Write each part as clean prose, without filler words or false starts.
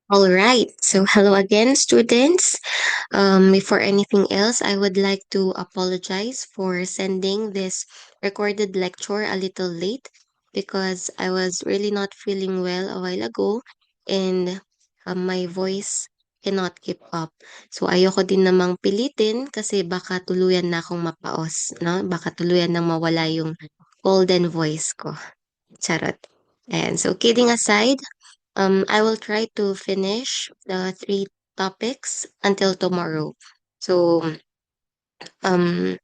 All right. So, hello again, students. Before anything else, I would like to apologize for sending this recorded lecture a little late because I was really not feeling well a while ago and my voice cannot keep up. So, ayoko din namang pilitin kasi baka tuluyan na akong mapaos, no? Baka tuluyan nang mawala yung golden voice ko. Charot. And so, kidding aside, I will try to finish the three topics until tomorrow. So, um,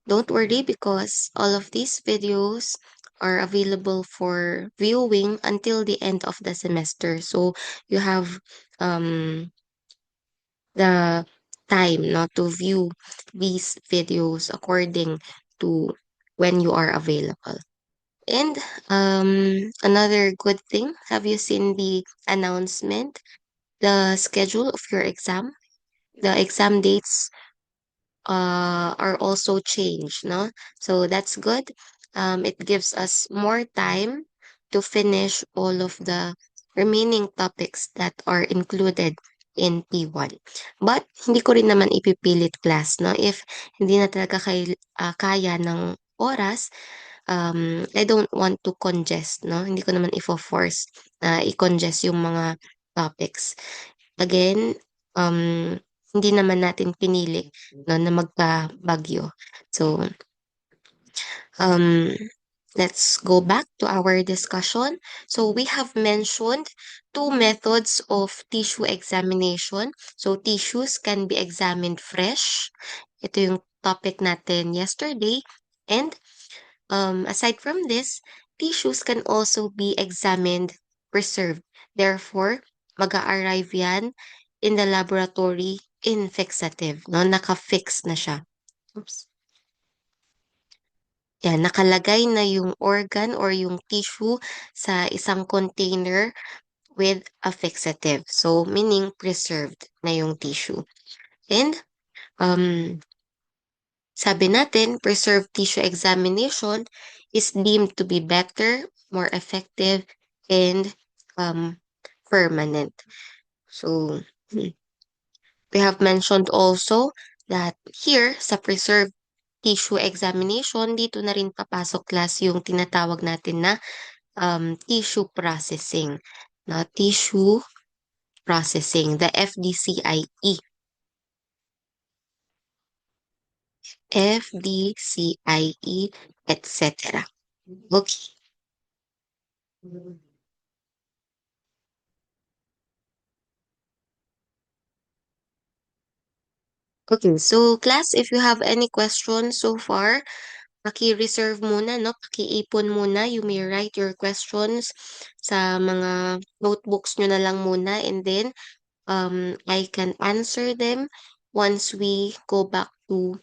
don't worry because all of these videos are available for viewing until the end of the semester. So, you have the time not to view these videos according to when you are available. And another good thing, have you seen the announcement, the schedule of your exam? The exam dates are also changed, no? So that's good. It gives us more time to finish all of the remaining topics that are included in P1. But hindi ko rin naman ipipilit class, no? If hindi na talaga kaya ng oras, I don't want to congest, no? Hindi ko naman ifo-force na i-congest yung mga topics. Again, hindi naman natin pinili, no, na magka-Baguio. So, um, let's go back to our discussion. So, we have mentioned two methods of tissue examination. So, tissues can be examined fresh. Ito yung topic natin yesterday. And aside from this, tissues can also be examined preserved. Therefore, mag-a-arrive yan in the laboratory in fixative, no? Naka-fix na siya. Oops. Yan, nakalagay na yung organ or yung tissue sa isang container with a fixative. So, meaning preserved na yung tissue. And, um, sabi natin, preserved tissue examination is deemed to be better, more effective, and um, permanent. So, we have mentioned also that here sa preserved tissue examination, dito na rin papasok class yung tinatawag natin na tissue processing. Na tissue processing, the FDCIE. FDCIE, etc. Okay. Okay, so class, if you have any questions so far, paki-reserve muna, no? Paki-ipon muna. You may write your questions sa mga notebooks nyo na lang muna and then I can answer them once we go back to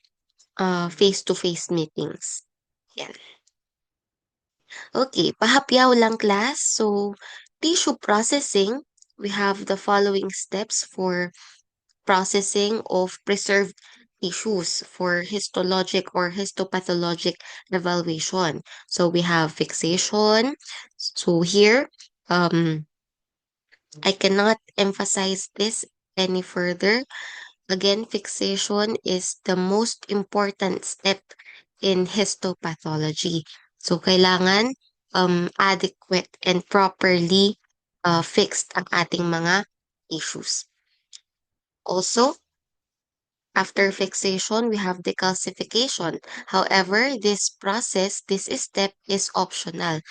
face-to-face meetings. Yan. Okay, pahapyaw lang class. So, tissue processing, we have the following steps for processing of preserved tissues for histologic or histopathologic evaluation. So we have fixation. So here, I cannot emphasize this any further. Again, fixation is the most important step in histopathology. So kailangan adequate and properly fixed ang ating mga tissues. Also, after fixation, we have decalcification. However, this process, this step is optional.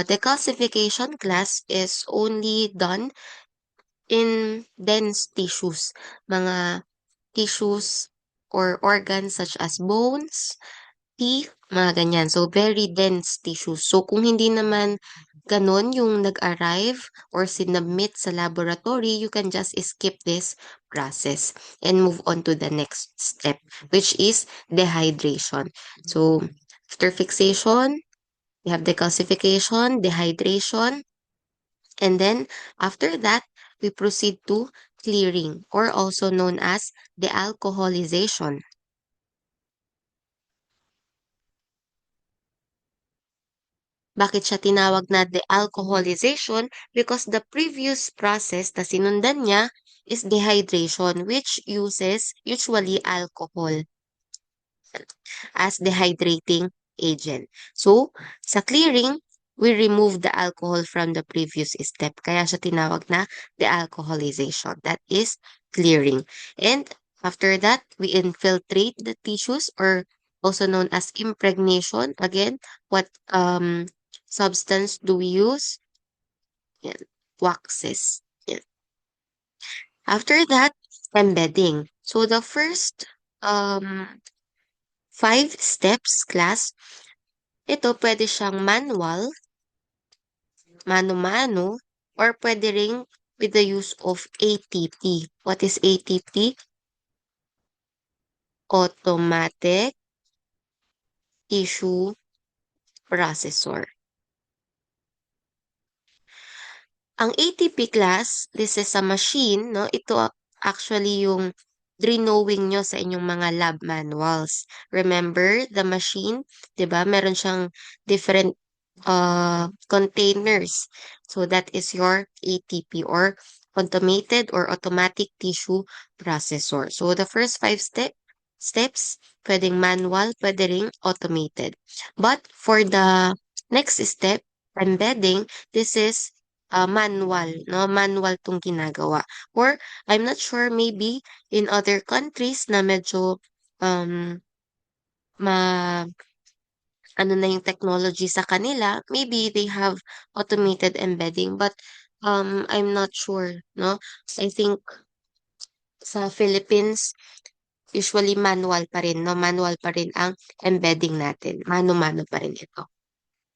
Decalcification class is only done in dense tissues, mga tissues or organs such as bones, teeth, mga ganyan. So, very dense tissues. So, kung hindi naman ganon yung nag-arrive or sinubmit sa laboratory, you can just skip this process and move on to the next step, which is dehydration. So, after fixation, we have decalcification, dehydration, and then after that, we proceed to clearing or also known as dealcoholization. Bakit siya tinawag na dealcoholization? Because the previous process na sinundan niya is dehydration, which uses usually alcohol as dehydrating agent. So, sa clearing, we remove the alcohol from the previous step. Kaya siya tinawag na dealcoholization. That is clearing. And after that, we infiltrate the tissues or also known as impregnation. Again, what substance do we use? Yan, waxes. Yan. After that, embedding. So the first five steps class, ito pwede siyang manual, mano-mano, or pwede ring with the use of ATP. What is ATP? Automatic Tissue Processor. Ang ATP class, this is a machine, no? Ito actually yung drawing nyo sa inyong mga lab manuals. Remember, the machine, 'di ba? Meron siyang different containers. So that is your ATP or automatic tissue processor. So the first five steps, pwedeng manual, pwede ring automated. But for the next step, embedding, this is manual, no? Manual tong ginagawa. Or I'm not sure, maybe in other countries na medyo um ma ano na yung technology sa kanila, maybe they have automated embedding, but I'm not sure, no? I think sa Philippines usually manual pa rin, no? Manual pa rin ang embedding natin. Mano-mano pa rin ito.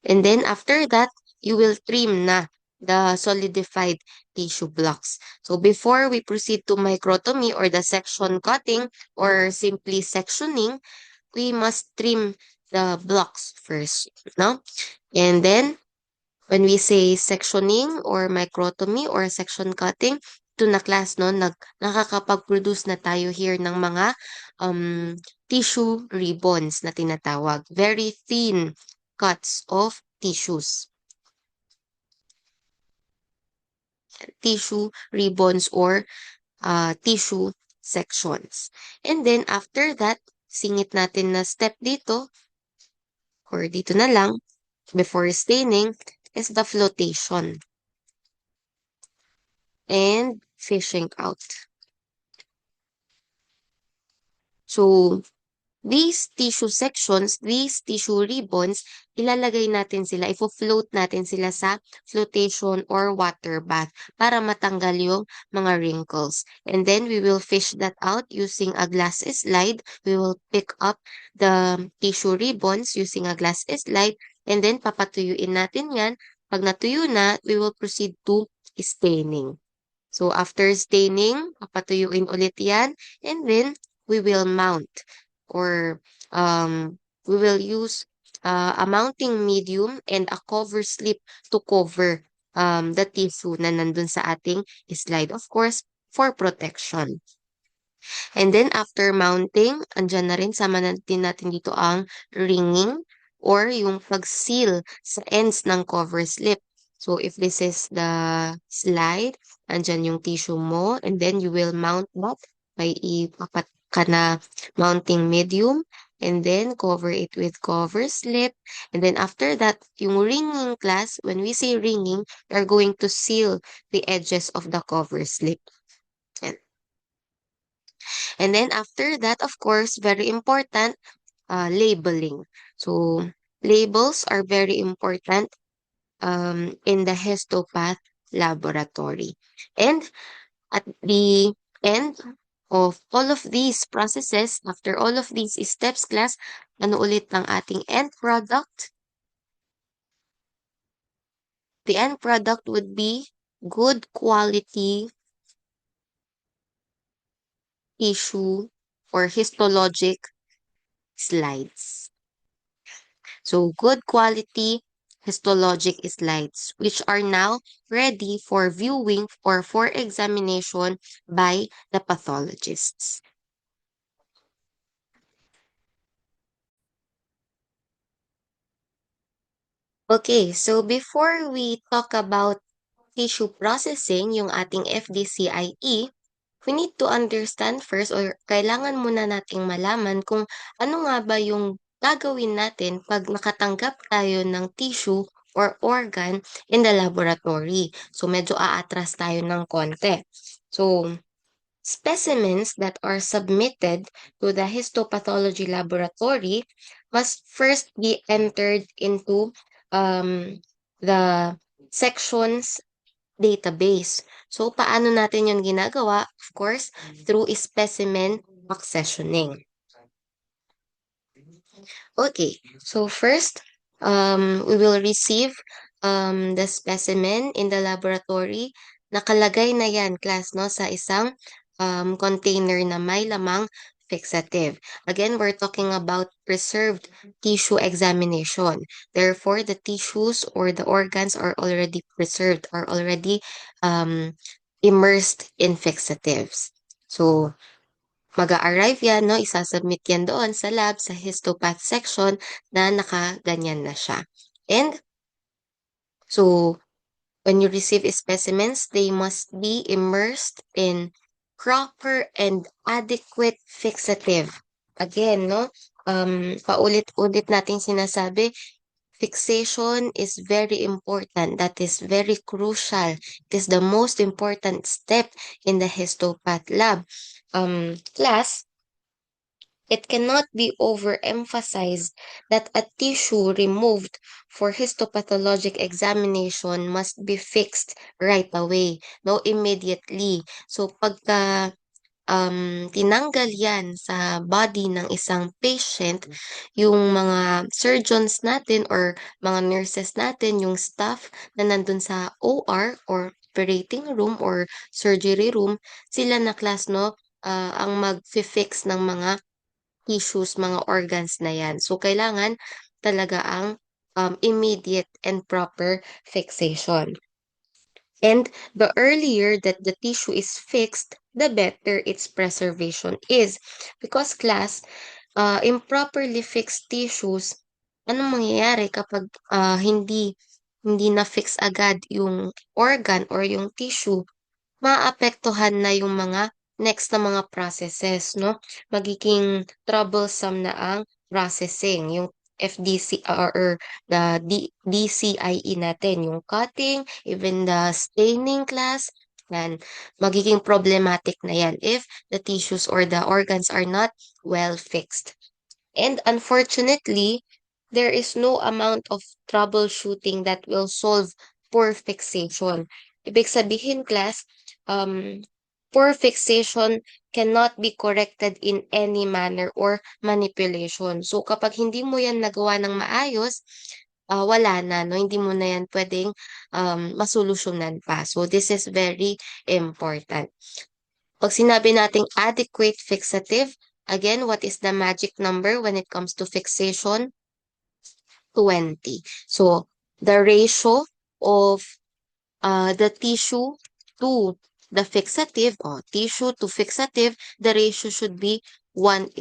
And then after that, you will trim na the solidified tissue blocks. So before we proceed to microtomy or the section cutting or simply sectioning, we must trim the blocks first, no? And then when we say sectioning or microtomy or section cutting, ito na class, no, nakakapag-produce na tayo here ng mga tissue ribbons na tinatawag. Very thin cuts of tissues. Tissue ribbons or tissue sections. And then after that, singit natin na step dito or dito na lang before staining is the flotation and fishing out. So, these tissue sections, these tissue ribbons, ilalagay natin sila, ifo-float natin sila sa flotation or water bath para matanggal yung mga wrinkles. And then we will fish that out using a glass slide. We will pick up the tissue ribbons using a glass slide and then papatuyuin natin yan. Pag natuyo na, we will proceed to staining. So after staining, papatuyuin ulit yan and then we will mount or we will use a mounting medium and a cover slip to cover the tissue na nandun sa ating slide, of course, for protection. And then after mounting, andyan na rin, sama natin dito ang ringing or yung pag-seal sa ends ng cover slip. So if this is the slide, andyan yung tissue mo, and then you will mount that by ipapat ka na mounting medium, and then cover it with cover slip. And then after that, yung ringing class, when we say ringing, we're going to seal the edges of the cover slip. And then after that, of course, very important, labeling. So labels are very important in the histopath laboratory. And at the end of all of these processes, after all of these steps, class, ano ulit ng ating end product? The end product would be good quality tissue or histologic slides. So good quality histologic slides, which are now ready for viewing or for examination by the pathologists. Okay, so before we talk about tissue processing, yung ating FDCIE, we need to understand first or kailangan muna nating malaman kung ano nga ba yung gagawin natin pag nakatanggap tayo ng tissue or organ in the laboratory. So medyo aatras tayo ng konti. So specimens that are submitted to the histopathology laboratory must first be entered into the sections database. So, paano natin yun ginagawa? Of course, through specimen accessioning. Okay, so first, we will receive the specimen in the laboratory. Nakalagay na yan, class, no, sa isang container na may lamang fixative. Again, we're talking about preserved tissue examination. Therefore, the tissues or the organs are already preserved, are already immersed in fixatives. So, mag-a-arrive yan, no? Isasubmit yan doon sa lab, sa histopath section na nakaganyan na siya. And so, when you receive specimens, they must be immersed in proper and adequate fixative. Again, no? Paulit-ulit nating sinasabi, fixation is very important. That is very crucial. It is the most important step in the histopath lab. Class, it cannot be overemphasized that a tissue removed for histopathologic examination must be fixed right away, no, immediately. So pagka tinanggal yan sa body ng isang patient, yung mga surgeons natin or mga nurses natin, yung staff na nandun sa OR or operating room or surgery room, sila na class, no, ang mag-fix ng mga tissues, mga organs na yan. So, kailangan talaga ang immediate and proper fixation. And the earlier that the tissue is fixed, the better its preservation is. Because class, improperly fixed tissues, anong mangyayari kapag hindi na fix agad yung organ or yung tissue, maapektuhan na yung mga next na mga processes, no? Magiging troublesome na ang processing, yung FDC or the DCIE natin, yung cutting, even the staining class, yan, magiging problematic na yan if the tissues or the organs are not well fixed. And unfortunately, there is no amount of troubleshooting that will solve poor fixation. Ibig sabihin, class, poor fixation cannot be corrected in any manner or manipulation. So, kapag hindi mo yan nagawa ng maayos, wala na, no? Hindi mo na yan pwedeng masolusyonan pa. So, this is very important. Pag sinabi nating adequate fixative, again, what is the magic number when it comes to fixation? 20. So, the ratio of the tissue to the fixative, or tissue to fixative, the ratio should be 1:20.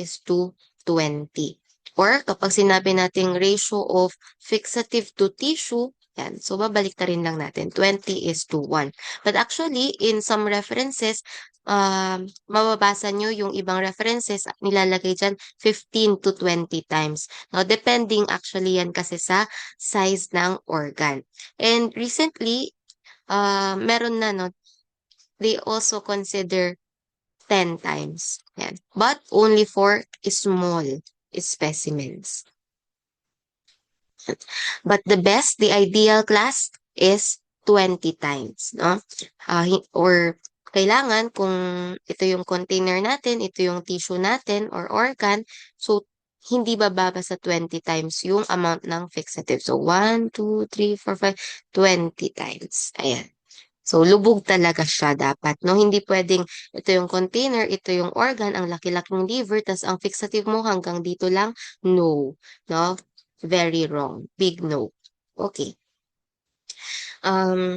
Or kapag sinabi nating ratio of fixative to tissue, yan. So, babalik na rin lang natin. 20:1. But actually, in some references, mababasa nyo yung ibang references, nilalagay dyan 15 to 20 times. Now, depending actually yan kasi sa size ng organ. And recently, meron na, no, they also consider 10 times. Yan. But only for small specimens. But the best, the ideal class is 20 times, no? Or kailangan kung ito yung container natin, ito yung tissue natin or organ, so hindi bababa sa 20 times yung amount ng fixative. So 1, 2, 3, 4, 5, 20 times. Ayan. So, lubog talaga siya dapat, no? Hindi pwedeng ito yung container, ito yung organ, ang laki-laking liver, tas ang fixative mo hanggang dito lang. No. No? Very wrong. Big no. Okay.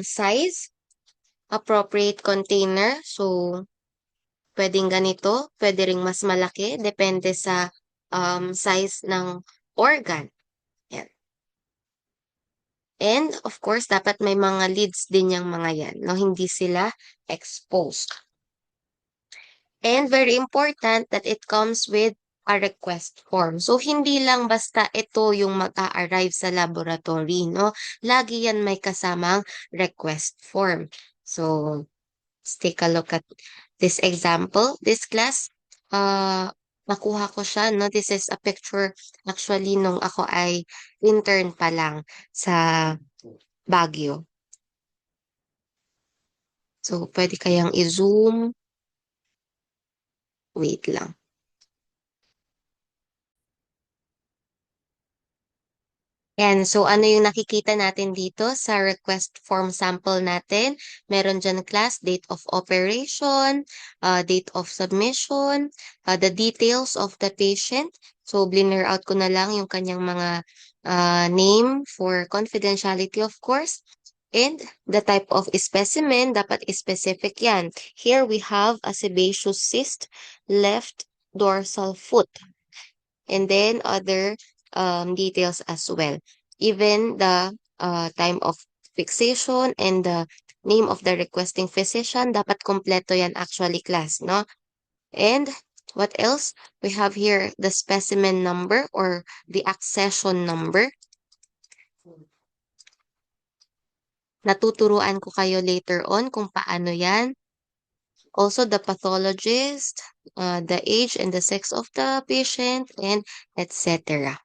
Size, appropriate container. So, pwedeng ganito, pwede ring mas malaki, depende sa size ng organ. Yan. And of course, dapat may mga leads din yung mga yan, no? Hindi sila exposed. And very important that it comes with a request form. So, hindi lang basta ito yung mag-a-arrive sa laboratory, no? Lagi yan may kasamang request form. So, let's take a look at this example. This class, nakuha ko siya, no? This is a picture actually nung ako ay intern pa lang sa Baguio. So, pwede kayang i-zoom. Wait lang. Yan. So, ano yung nakikita natin dito sa request form sample natin? Meron dyan class, date of operation, date of submission, the details of the patient. So, blur out ko na lang yung kanyang mga name for confidentiality, of course. And the type of specimen, dapat specific yan. Here we have a sebaceous cyst, left dorsal foot, and then other details as well. Even the time of fixation and the name of the requesting physician, dapat kompleto yan actually class, no? And what else? We have here the specimen number or the accession number. Natuturuan ko kayo later on kung paano yan. Also, the pathologist, the age and the sex of the patient, and etc.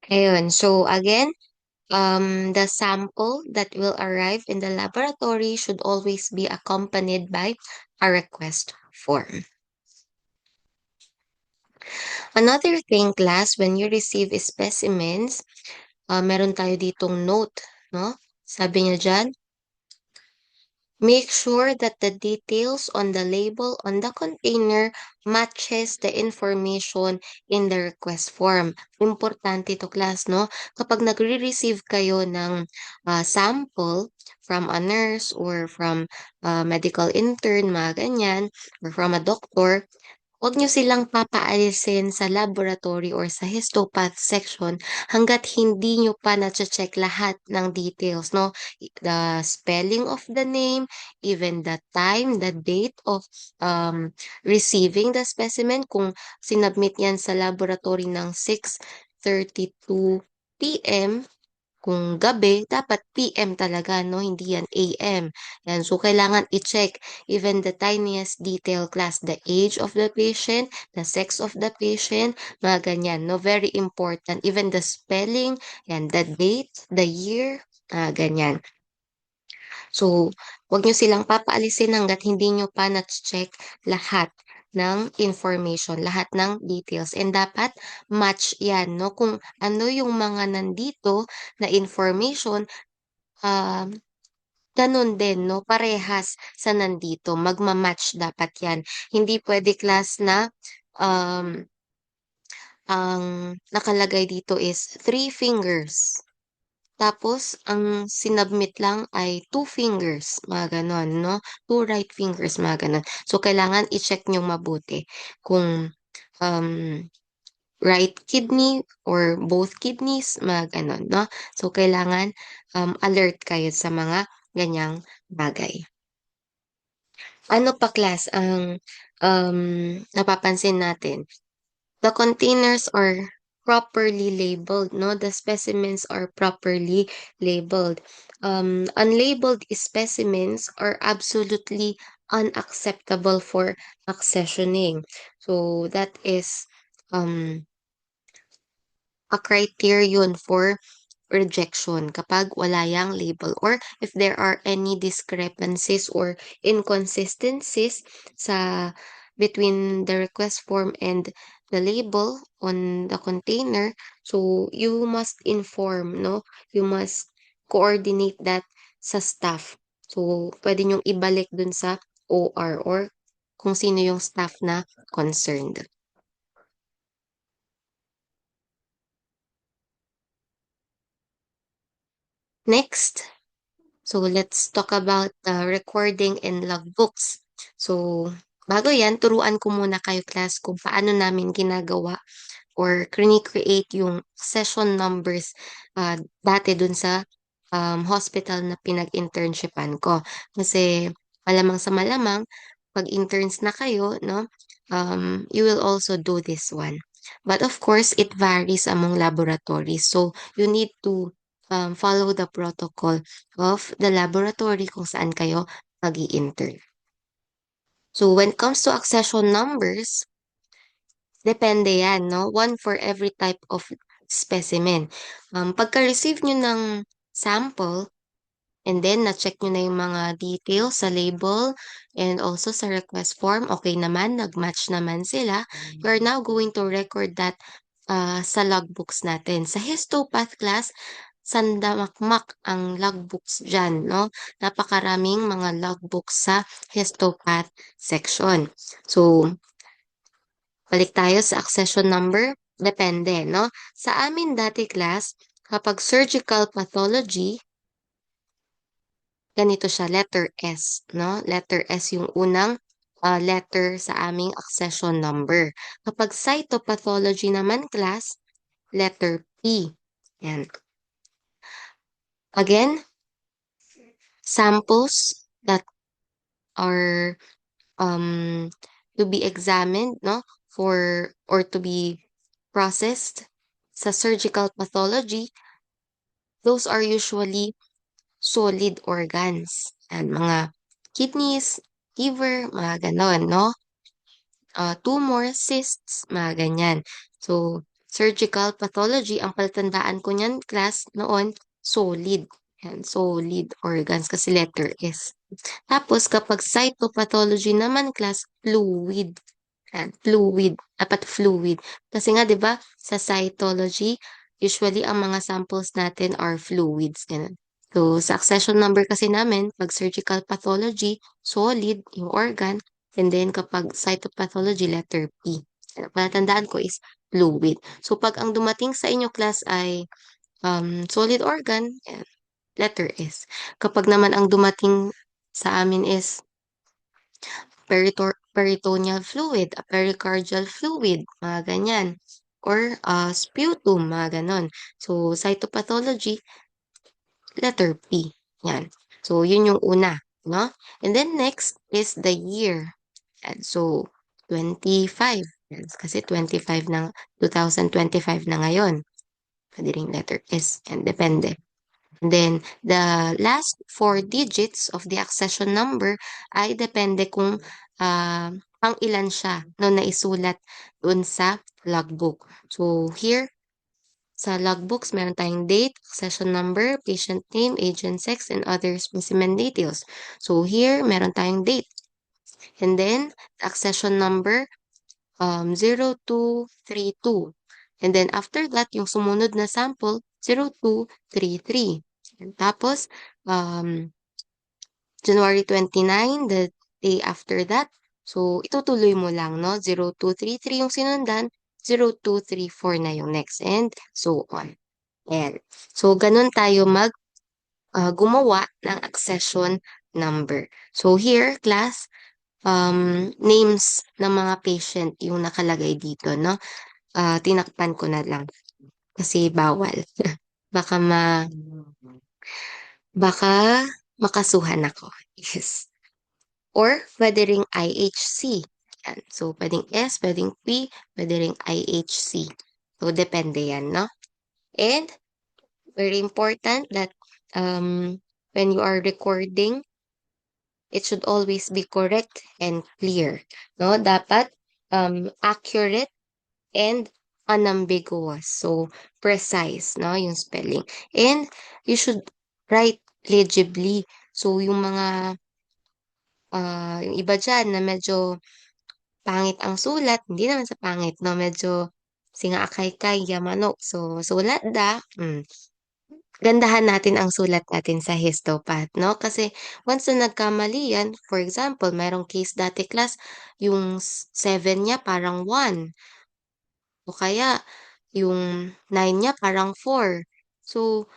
Ayun. So, again, the sample that will arrive in the laboratory should always be accompanied by a request form. Another thing, class, when you receive specimens, meron tayo ditong note, no? Sabi niya dyan, make sure that the details on the label on the container matches the information in the request form. Importante to class, no? Kapag nagre-receive kayo ng sample from a nurse or from a medical intern, mga ganyan, or from a doctor, huwag nyo silang papaalisin sa laboratory or sa histopath section hanggat hindi nyo pa na-check lahat ng details, no? The spelling of the name, even the time, the date of receiving the specimen, kung sinubmit yan sa laboratory ng 6:32 p.m., kung gabi, dapat PM talaga, no? Hindi yan AM. Yan. So, kailangan i-check even the tiniest detail class, the age of the patient, the sex of the patient, mga ganyan, no? Very important. Even the spelling, yan, the date, the year, ganyan. So, wag nyo silang papaalisin hanggat hindi nyo pa na-check lahat ng information, lahat ng details. And dapat match yan, no? Kung ano yung mga nandito na information, um, ganun din, no? Parehas sa nandito. Magmamatch dapat yan. Hindi pwede class na ang nakalagay dito is 3 fingers. Tapos, ang sinubmit lang ay 2 fingers, mga ganon, no? 2 right fingers, mga ganon. So, kailangan i-check nyo mabuti kung um, right kidney or both kidneys, mga ganon, no? So, kailangan alert kayo sa mga ganyang bagay. Ano pa, class, ang napapansin natin? The containers are properly labeled, no? The specimens are properly labeled. Unlabeled specimens are absolutely unacceptable for accessioning. So that is um, a criterion for rejection kapag wala yang label or if there are any discrepancies or inconsistencies sa between the request form and the label on the container, so you must inform, no? You must coordinate that sa staff. So pwede nyong ibalik dun sa OR or kung sino yung staff na concerned. Next, so let's talk about recording and logbooks. So Bago yan, turuan ko muna kayo class kung paano namin ginagawa or create yung session numbers dati dun sa hospital na pinag-internshipan ko. Kasi malamang sa malamang, pag interns na kayo, no, you will also do this one. But of course, it varies among laboratories. So, you need to follow the protocol of the laboratory kung saan kayo mag-i-intern. So, when it comes to accession numbers, depende yan, no? One for every type of specimen. Pagka-receive nyo ng sample, and then na-check nyo na yung mga details sa label and also sa request form, okay naman, nag-match naman sila, you are now going to record that sa logbooks natin. Sa histopath class, sandamakmak ang logbooks dyan, no? Napakaraming mga logbooks sa histopath section. So, balik tayo sa accession number. Depende, no? Sa amin dati class, kapag surgical pathology, ganito siya, letter S, no? Letter S yung unang letter sa aming accession number. Kapag cytopathology naman class, letter P. Yan. Again, samples that are um, to be examined, no? For, or to be processed sa surgical pathology, those are usually solid organs. And mga kidneys, liver, mga ganon, no? Tumor, cysts, mga ganyan. So, surgical pathology, ang palatandaan ko niyan, class, noon, solid. Yan, solid organs kasi letter S. Tapos, kapag cytopathology naman, class, fluid. Yan, fluid. Dapat fluid. Kasi nga, di ba, sa cytology, usually, ang mga samples natin are fluids. Ganun. So, sa accession number kasi namin, pag surgical pathology, solid yung organ. And then, kapag cytopathology, letter P. Palatandaan ko is fluid. So, pag ang dumating sa inyo class ay solid organ, yan, letter S. Kapag naman ang dumating sa amin is peritoneal fluid, a pericardial fluid, mga ganyan. Or sputum, mga ganon. So, cytopathology, letter P. Yan. So, yun yung una, no? And then next is the year. Yan. So, 25. Yan. Kasi 25 na, 2025 na ngayon. Pwede ring letter S. Yan, depende. And then, the last four digits of the accession number ay depende kung pang ilan siya no, naisulat dun sa logbook. So, here, sa logbooks, meron tayong date, accession number, patient name, age and sex, and other specimen details. So, here, meron tayong date. And then, the accession number, 0232. And then, after that, yung sumunod na sample, 0233. And tapos, January 29, the day after that. So, itutuloy mo lang, no? 0233 yung sinundan, 0234 na yung next, and so on. Ayan. So, ganun tayo gumawa ng accession number. So, here, class, names ng mga patient yung nakalagay dito, no? Tinakpan ko na lang kasi bawal. Baka baka makasuhan ako. Yes. Or pwede ring IHC. Yan. So, pwedeng S, pwedeng P, pwede ring IHC. So, depende yan, no? And, very important that when you are recording, it should always be correct and clear. No? Dapat accurate and unambiguous. So, precise, no? Yung spelling. And, you should write legibly. So, yung mga, yung iba dyan na medyo pangit ang sulat, hindi naman sa pangit, no? Medyo singa akay-kay, yamano. So, sulat da, gandahan natin ang sulat natin sa histopath, no? Kasi once na nagkamali yan, for example, mayroong case dati class, yung 7 niya parang 1. O kaya, yung 9 niya parang 4. So,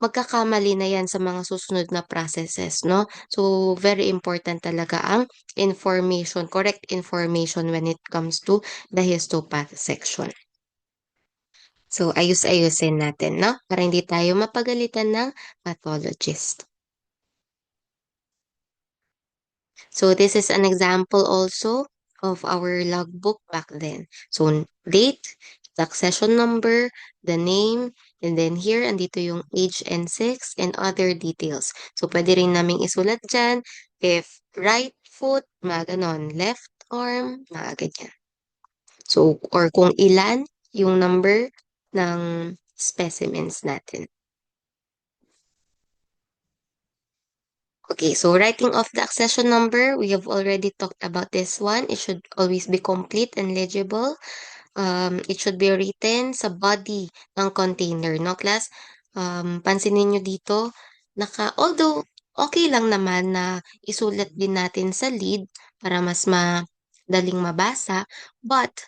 magkakamali na yan sa mga susunod na processes, no? So, very important talaga ang information, correct information when it comes to the histopath section. So, ayus-ayusin natin, no? Para hindi tayo mapagalitan ng pathologist. So this is an example also of our logbook back then. So date, the accession number, the name, and then here, andito yung age and sex and other details. So pwede rin naming isulat dyan if right foot, mga ganon, left arm, mga ganyan. So, or kung ilan yung number ng specimens natin. Okay, so writing off the accession number, we have already talked about this one. It should always be complete and legible. It should be written sa body ng container, no class? Pansinin nyo dito, although okay lang naman na isulat din natin sa lid para mas madaling mabasa, but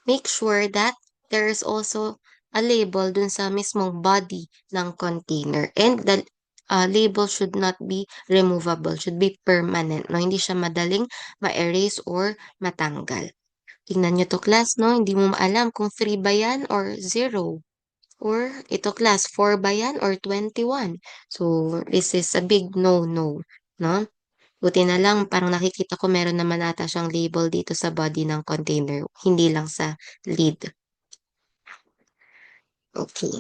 make sure that there is also a label dun sa mismong body ng container. And the label should not be removable, should be permanent, no? Hindi siya madaling ma-erase or matanggal. Tingnan nyo to class, no? Hindi mo maalam kung 3 ba yan or 0. Or ito class, 4 ba yan or 21. So, this is a big no-no, no? Buti na lang, parang nakikita ko meron naman ata siyang label dito sa body ng container, hindi lang sa lid. Okay.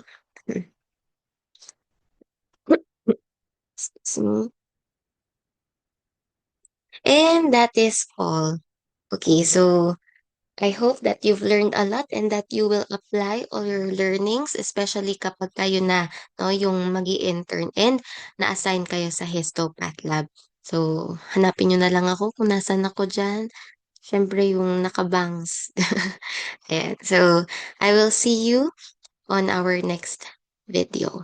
Excuse me. And that is all. Okay, so I hope that you've learned a lot and that you will apply all your learnings, especially kapag kayo na, no, yung magi-intern and na-assign kayo sa Histopath Lab. So, hanapin nyo na lang ako kung nasan ako dyan. Siyempre, yung nakabangs. Ayan. So, I will see you on our next video.